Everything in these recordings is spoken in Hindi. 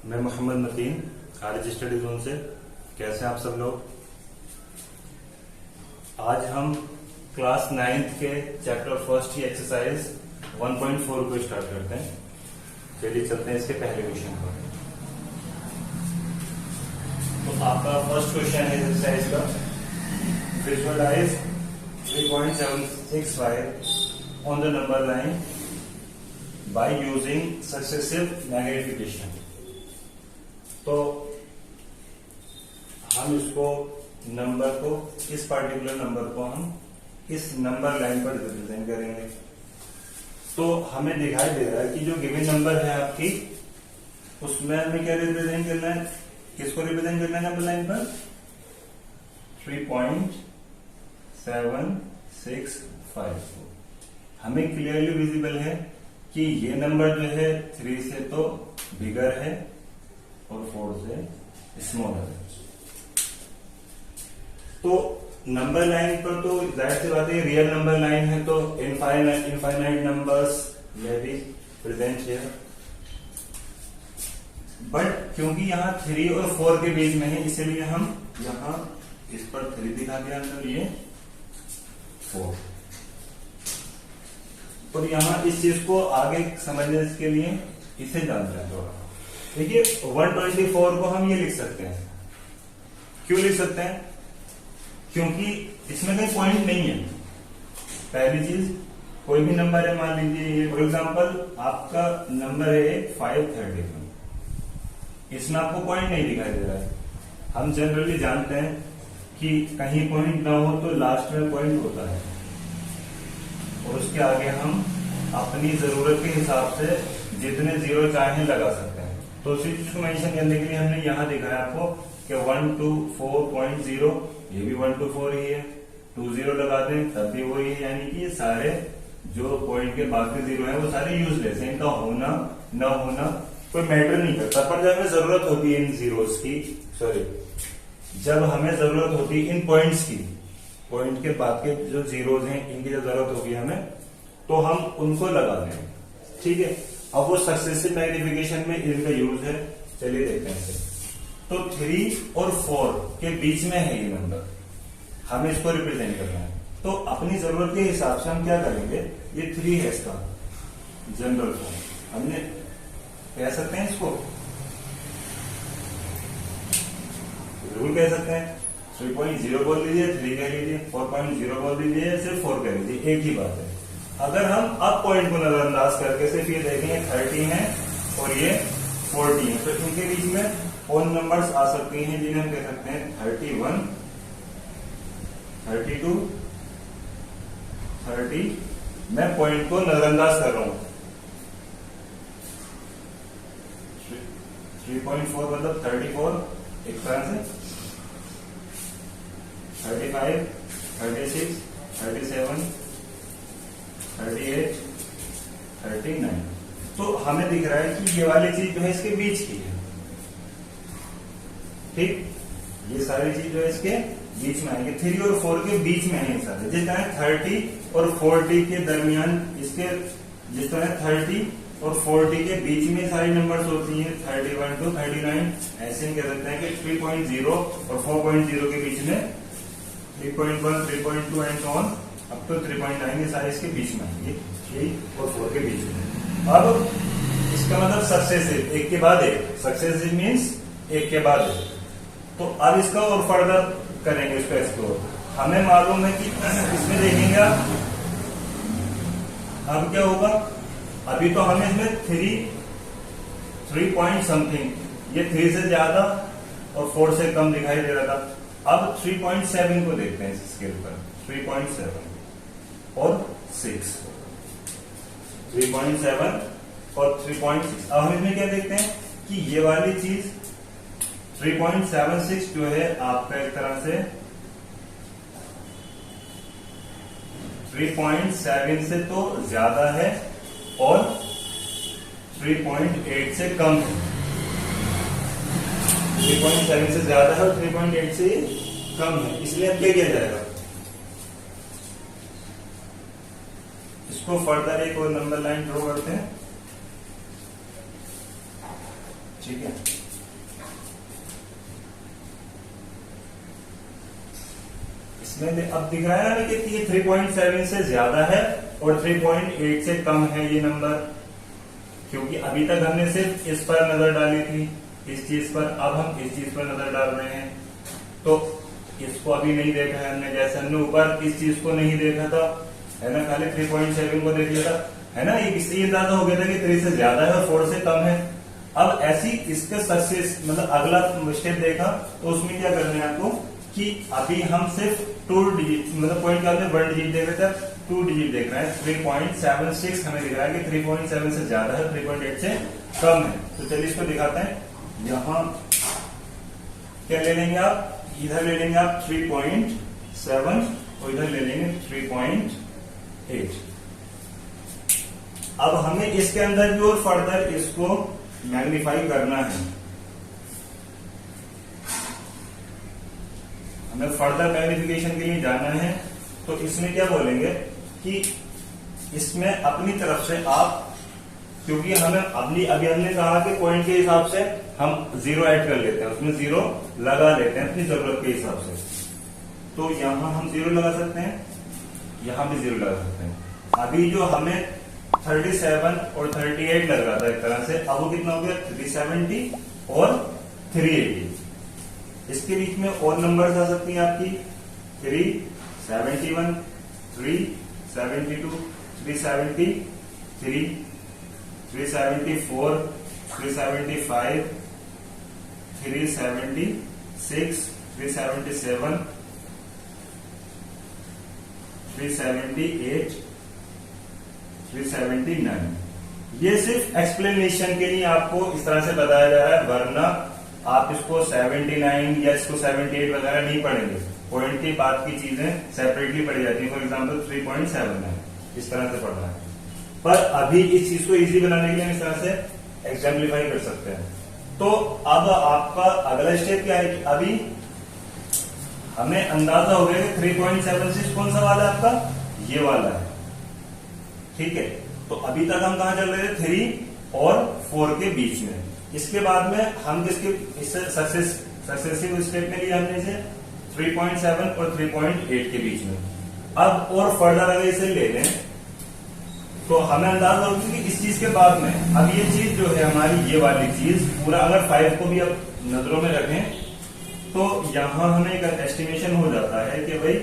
मैं Mohammad Mateen RG study zone से। कैसे हैं आप सब लोग। आज हम क्लास 9th के चैप्टर फर्स्ट की एक्सरसाइज 1.4 को स्टार्ट करते हैं। चलिए चलते हैं इसके पहले क्वेश्चन पर। तो आपका फर्स्ट क्वेश्चन है एक्सरसाइज का, visualise 3.765 on the number line by using successive magnification. तो हम इसको नंबर को, इस पार्टिकुलर नंबर को हम इस नंबर लाइन पर रिप्रेजेंट करेंगे। तो हमें दिखाई दे रहा है कि जो गिवन नंबर है आपकी, उसमें हमें क्या रिप्रेजेंट करना है, किसको रिप्रेजेंट करना है नंबर लाइन पर 3.765। हमें क्लियरली विजिबल है कि ये नंबर जो है 3 से तो बिगर है और 4 से स्मॉलर है। तो नंबर लाइन पर तो जाहिर सी बात है रियल नंबर लाइन है, तो इनफाइनाइट नंबर्स में भी प्रेजेंट है। बट क्योंकि यहाँ 3 और 4 के बीच में है, इसलिए हम यहाँ इस पर 3 दिखा दिया, अंदर ये 4। और यहाँ इस चीज को आगे समझने के लिए इसे जानते हैं थोड़ा। देखिए 124 को हम ये लिख सकते हैं। क्यों लिख सकते हैं? क्योंकि इसमें कोई पॉइंट नहीं है। पहली चीज, कोई भी नंबर है, मान लीजिए फॉर एग्जांपल आपका नंबर है 531, इसमें आपको पॉइंट नहीं दिखाई दे रहा है। हम जनरली जानते हैं कि कहीं पॉइंट ना हो तो लास्ट में पॉइंट होता है, और उसके आगे हम अपनी जरूरत के हिसाब से जितने जीरो चाहें लगा सकते हैं। तो उसी चीज को मेंशन करने के लिए हमने यहाँ दिखाया आपको कि 124.0, ये भी 124 ही है। 20 लगा दें तब भी वही है, यानी कि ये सारे जो पॉइंट के बाकी जीरो है वो सारे यूजलेस है। इनका होना न होना कोई मैटर नहीं करता। पर जब हमें जरूरत होती है इन जीरोस की, जब हमें जरूरत होती है इन पॉइंट्स की, पॉइंट के बाद के जो जीरोज हैं इनकी जब जरूरत होगी हमें, तो हम उनको लगा दें। ठीक है, अब वो सक्सेसिव मैग्निफिकेशन में इनका यूज है। चलिए देखते हैं इसे। तो 3 और 4 के बीच में है ये नंबर, हमें इसको रिप्रेजेंट करना है। तो अपनी जरूरत के हिसाब से हम क्या करेंगे, ये 3 है इसका जनरल फॉर्म, हमने कह सकते हैं इसको, जरूर कह सकते हैं। 3.0 बोल लीजिए, 3 कह लीजिए, 4.0 बोल लीजिए, सिर्फ 4 कह लीजिए, एक ही बात है। अगर हम अब पॉइंट को नजरअंदाज करके सिर्फ ये देखेंगे 30 है और ये 40 है, तो इनके बीच में और नंबर्स आ सकती हैं जिन्हें हम कह सकते हैं 31, 32, 30। मैं पॉइंट को नजरअंदाज कर रहा हूं। 3.4 मतलब 34 एक तरह से, 35, 36, 37, 38, 39। तो हमें दिख रहा है कि ये वाली चीज जो है इसके बीच की है। ठीक, ये सारी चीज जो है इसके बीच में आएंगे, 3 और 4 के बीच में है सारे। जिस तरह 30 और 40 के दरमियान इसके, जिस तरह 30 और 40 के बीच में सारी नंबर्स होती हैं 31 to 39, ऐसे हम कह सकते हैं कि 3.0 और 4.0 के बीच में 3.1, 3.2 and so on up to 3.9, ये सारे इसके बीच में आएंगे, 3 और 4 के बीच में। अब इसका मतलब सक्सेसिव, एक के बाद एक, सक्सेसिव मीन्स एक के बाद एक। तो अब इसका और फर्दर करेंगे इसका एक्सप्लोर। हमें मालूम है कि इसमें देखेंगे आप, अब क्या होगा, अभी तो हमें इसमें 3 पॉइंट समथिंग, ये 3 से ज्यादा और 4 से कम दिखाई दे रहा था। अब 3.7 को देखते हैं इस स्केल पर, 3.7 और 6, 3.7 और 3.6। अब हम इसमें क्या देखते हैं कि ये वाली चीज 3.76 जो है आपका एक तरह से 3.7 से तो ज्यादा है और 3.8 से कम है। 3.7 से ज्यादा है और 3.8 से कम है, इसलिए अब क्या किया जाएगा, इसको फर्दर एक और नंबर लाइन ड्रॉ करते हैं। ठीक है। इसमें अब दिख रहा है ना कि ये 3.7 से ज्यादा है और 3.8 से कम है ये नंबर, क्योंकि अभी तक हमने सिर्फ इस पर नजर डाली थी, इस चीज पर, अब हम इस चीज पर नजर डाल रहे हैं। तो इसको अभी नहीं देखा है हमने, जैसे हमने ऊपर इस चीज को नहीं देखा था, है ना, खाली 3.7 को देख लिया था, है ना, इससे ये ज्यादा हो गया था कि 3 से ज्यादा है और 4 से कम है। अब ऐसी इसका सक्सेस मतलब अगला स्टेप देखा तो उसमें क्या करना है आपको कि अभी हम सिर्फ 2 डिजिट मतलब पॉइंट क्या होता है 1 डिजिट देख रहे थे, 2 डिजिट देख रहे हैं। 3.76 हमें दिख रहा है कि 3.7 से ज्यादा है, 3.8 से कम है। तो चलिए इसको दिखाते हैं। यहां क्या ले लेंगे आप, इधर ले लेंगे आप 3.7 और इधर ले लेंगे 3.8। अब हमें इसके अंदर भी और फर्दर इसको मैग्नीफाई करना है, हमें फर्दर मैग्निफिकेशन के लिए जाना है। तो इसमें क्या बोलेंगे कि इसमें अपनी तरफ से आप, क्योंकि हमें अभी हमने कहा कि पॉइंट के हिसाब से हम 0 ऐड कर लेते हैं, उसमें 0 लगा लेते हैं अपनी जरूरत के हिसाब से। तो यहां हम 0 लगा सकते हैं, यहां भी 0 लगा सकते हैं। अभी जो हमें 37 और 38 लग रहा था एक तरह से, अब वो कितना हो गया 370 और 380। इसके बीच में और नंबर्स आ सकती हैं आपकी 371, 372, 373, 374, 375, 376, 377, 378, 379। ये सिर्फ एक्सप्लेनेशन के लिए आपको इस तरह से बताया जा रहा है, वरना आप इसको 79 या इसको 78 वगैरह नहीं पढ़ेंगे। पॉइंट के बाद की चीजें सेपरेटली पढ़ी जाती है। फॉर एग्जांपल 3.7 इस तरह से पढ़ना है, पर अभी इस चीज को इजी बनाने के लिए हम इस तरह से एग्जाम्पलीफाई कर सकते हैं। तो अब आपका अगला स्टेप क्या है कि अभी हमें अंदाजा हो गया कि 3.76 कौन सा वाला है आपका, ये वाला है, ठीक है। तो अभी तक हम कहां चल रहे थे 3 और 4 के बीच में। इसके बाद में हम किसके सक्सेसिव स्टेप में लिया हमने इसे 3.7 और 3.8 के बीच में। अब और फर्दर अगर इसे ले लें तो हमें अंदाजा होगा कि इस चीज के बाद में अब ये चीज जो है हमारी, ये वाली चीज पूरा, अगर 5 को भी अब नजरों में रखें तो यहां हमें एक एस्टिमेशन हो जाता है कि भाई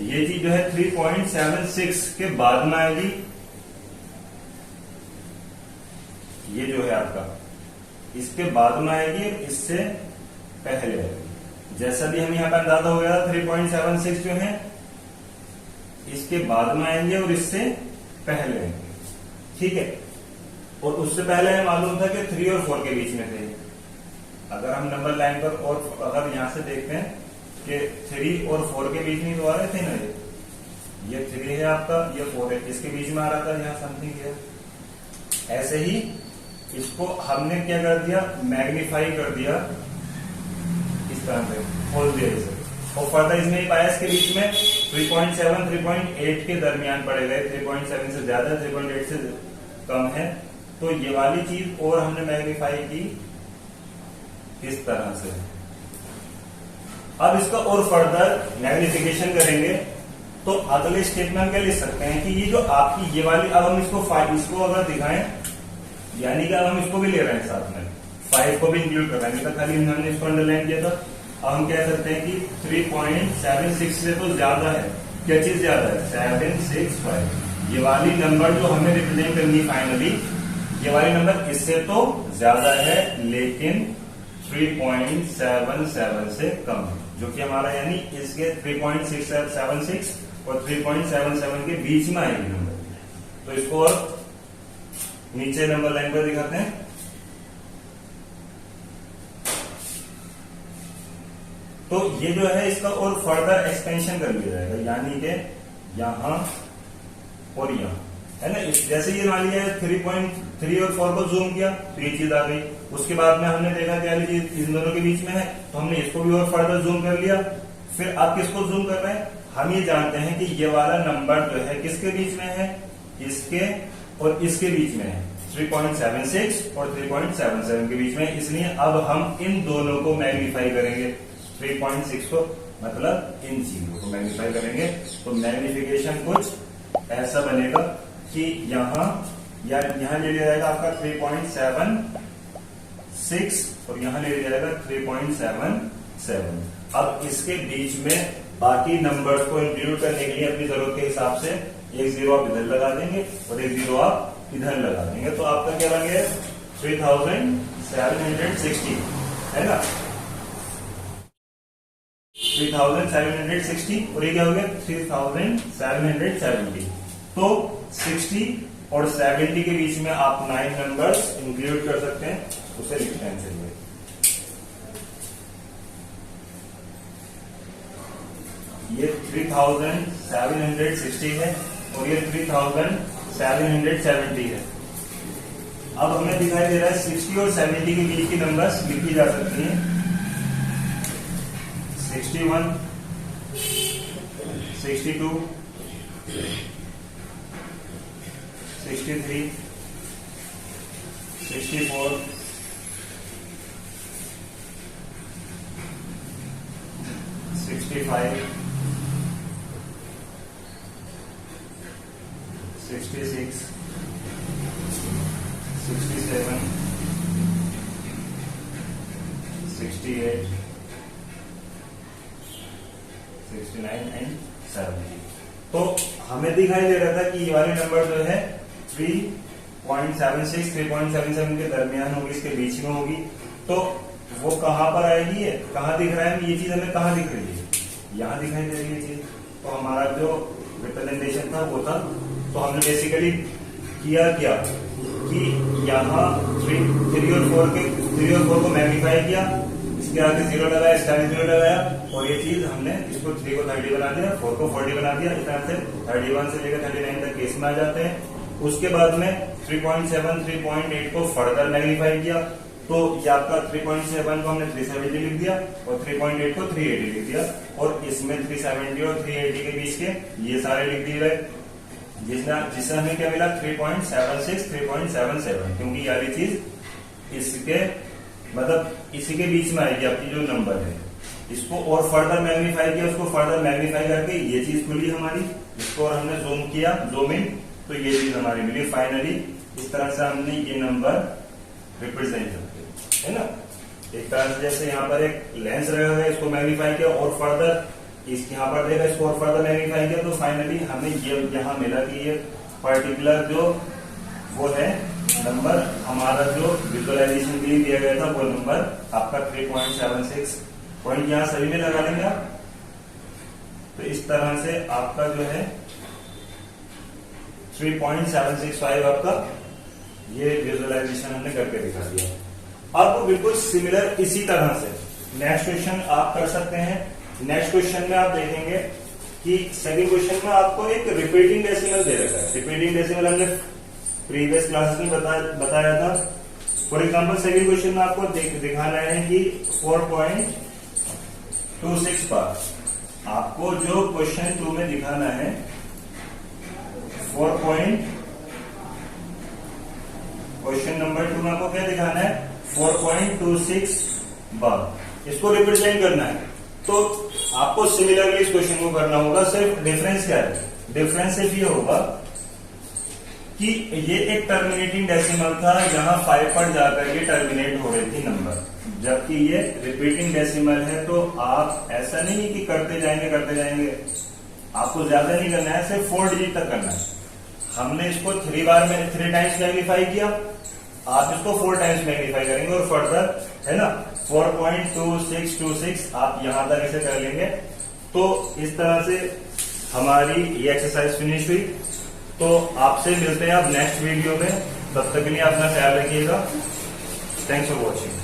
ये चीज जो है 3.76 के बाद में आएगी, ये जो है आपका इसके बाद में आएगी, इससे पहले आएगी। जैसा भी हमें यहाँ पर अंदाजा हो गया 3.76 जो है इसके बाद में आएंगे और इससे पहले आएंगे, ठीक है। और उससे पहले हमें मालूम था कि 3 और 4 के बीच में थे। अगर हम नंबर लाइन पर और अगर यहां से देखते हैं कि 3 और 4 के बीच में तो आ रहे थे ना, ये 3 है आपका, ये 4 है, इसके बीच में आ रहा था, यहाँ समथिंग है। ऐसे ही इसको हमने क्या कर दिया, मैग्नीफाई कर दिया इस तरह से, खोल दिया इसे, और फर्दर इसमें पाया इसके बीच में 3.7 3.8 के दरमियान पड़े गए, 3.7 से ज्यादा, 3.8 से कम है। तो ये वाली चीज और हमने मैग्नीफाई की इस तरह से। अब इसका और फर्दर मैग्निफिकेशन करेंगे तो अगले स्टेप में हम क्या लिख सकते हैं कि ये जो आपकी ये वाली, अब हम इसको अगर दिखाएं, यानी कि अब हम इसको भी ले रहे हैं साथ में, 5 को भी इंक्लूड कर रहे हैं, तो खाली हमने इसको अंडरलाइन किया था। अब हम कह सकते हैं कि 3.76 से तो ज्यादा है, क्या चीज ज्यादा है, 765। ये वाली नंबर जो हमें रिप्रेजेंट करनी फाइनली, ये वाली नंबर इससे तो ज्यादा है लेकिन 3.77 से कम है, जो कि हमारा यानी इसके 3.676 और 3.77 के बीच में आएगी नंबर। तो इसको और नीचे नंबर लाइन पर दिखाते हैं। तो ये जो है इसका और फर्दर एक्सपेंशन कर लिया जाएगा, यानी कि यहां और यहां, है ना। जैसे ये मान लिया 3.3 और 4 को जूम किया तो ये चीज आ गई। उसके बाद में हमने देखा क्या चीज इन दोनों के बीच में है, तो हमने इसको भी और फर्दर जूम कर लिया। फिर आप किसको जूम कर रहे हैं, हम ये जानते हैं कि ये वाला नंबर जो है किसके बीच में है, इसके और इसके बीच में है। 3.76 और 3.77 के बीच में, इसलिए अब हम इन दोनों को मैग्नीफाई करेंगे। 3.6 को मतलब इन चीजों को मैग्नीफाई करेंगे, तो मैग्निफिकेशन कुछ ऐसा बनेगा कि यहां ले लिया जाएगा आपका 3.76 और यहां ले लिया जाएगा 3.77। अब इसके बीच में बाकी नंबर्स को इंक्लूड करने के लिए अपनी जरूरत के हिसाब से एक जीरो आप इधर लगा देंगे और एक जीरो आप इधर लगा देंगे, तो आपका क्या बन गया 3760, है ना, 3760 और ये क्या हो गया 3770। तो 60 और 70 के बीच में आप 9 नंबर्स इंक्लूड कर सकते हैं, उसे लिखते हैं। चलिए ये 3760 है और ये 3770 है। अब हमें दिखाई दे रहा है 60 और 70 के बीच की नंबर्स लिखी जा सकती हैं। 61, 62, 63, 64, 65, 66, 67, 68, 69 एंड 70। तो हमें दिखाई दे रहा था कि ये वाले नंबर जो है 3.76, 3.77 के दरमियान होगी, इसके बीच में होगी। तो वो कहां पर आएगी, ये कहां दिख रहा है, ये चीज हमें कहां दिख रही है, यहां दिखाई दे रही है चीज। तो हमारा जो रिप्रेजेंटेशन था वो था, तो हमने बेसिकली किया क्या कि यहाँ 3 और 4 को मैग्नीफाई किया, इसके आगे 0 लगाया, इसके आगे 0 लगाया, और ये चीज हमने इसको 3 को 30 बना दिया, 4 को 40 बना दिया। इस तरह से 31 से लेकर 39 तक केस में आ जाते हैं। उसके बाद में 3.7, 3.8 को फर्दर मैग्नीफाई किया, तो ये आपका 3.7 को हमने 370 लिख दिया और 3.8 को 380 लिख दिया, और इसमें 370 और 380 के बीच के ये सारे लिख दिए गए, जिससे हमें क्या मिला 3.76, 3.77, क्योंकि ये वाली चीज इसके मतलब इसी के बीच में आएगी आपकी जो नंबर है। इसको और फर्दर मैग्नीफाई किया, उसको फर्दर मैग्नीफाई करके ये चीज खुली हमारी, इसको और हमने जूम किया, जूम इन, तो ये चीज हमारी मिली। फाइनली इस तरह से हमने ये नंबर रिप्रेजेंट करते है ना। एक तरह से जैसे यहाँ पर एक लेंस रखा गया, इसको मैग्नीफाई किया और फर्दर इसके यहाँ पर देगा, इसको और फर्दर मैग्नीफाई किया, तो फाइनली हमें ये यहाँ मिला कि ये पर्टिकुलर जो वो है नंबर हमारा जो विजुअलाइजेशन के लिए दिया गया था, वो नंबर आपका 3.76 पॉइंट यहाँ सभी में लगा लेंगे आप। तो इस तरह से आपका जो है 3.765 आपका ये विजुअलाइजेशन हमने करके दिखा दिया। अब बिल्कुल सिमिलर इसी तरह से नेक्स्ट क्वेश्चन आप कर सकते हैं। नेक्स्ट क्वेश्चन में आप देखेंगे कि सेकंड क्वेश्चन में आपको एक रिपीटिंग डेसिमल दे रखा है। रिपीटिंग डेसिमल हमने प्रीवियस क्लासेस में बताया था। फॉर एग्जांपल सेकंड क्वेश्चन में आपको दिखाना है कि 4.26 पर आपको जो क्वेश्चन 2 में दिखाना है, क्वेश्चन नंबर 2 में आपको क्या दिखाना है 4.26 बार, इसको रिप्रेजेंट करना है। तो आपको सिमिलरली इस क्वेश्चन को करना होगा, सिर्फ डिफरेंस क्या है, डिफरेंस सिर्फ ये होगा कि ये एक टर्मिनेटिंग डेसिमल था, जहां 5 पर जाकर के टर्मिनेट हो रही थी नंबर, जबकि ये रिपीटिंग डेसिमल है। तो आप ऐसा नहीं है कि करते जाएंगे, आपको ज्यादा नहीं करना है, सिर्फ 4 डिजिट तक करना है। हमने इसको 3 टाइम्स मैग्नीफाई किया, आप इसको 4 टाइम्स मैग्नीफाई करेंगे और फर्दर है ना 4.2626 आप यहां तक इसे कर लेंगे। तो इस तरह से हमारी ये एक्सरसाइज फिनिश हुई। तो आपसे मिलते हैं आप नेक्स्ट वीडियो में, तब तक के लिए अपना ख्याल रखिएगा। Thanks for watching.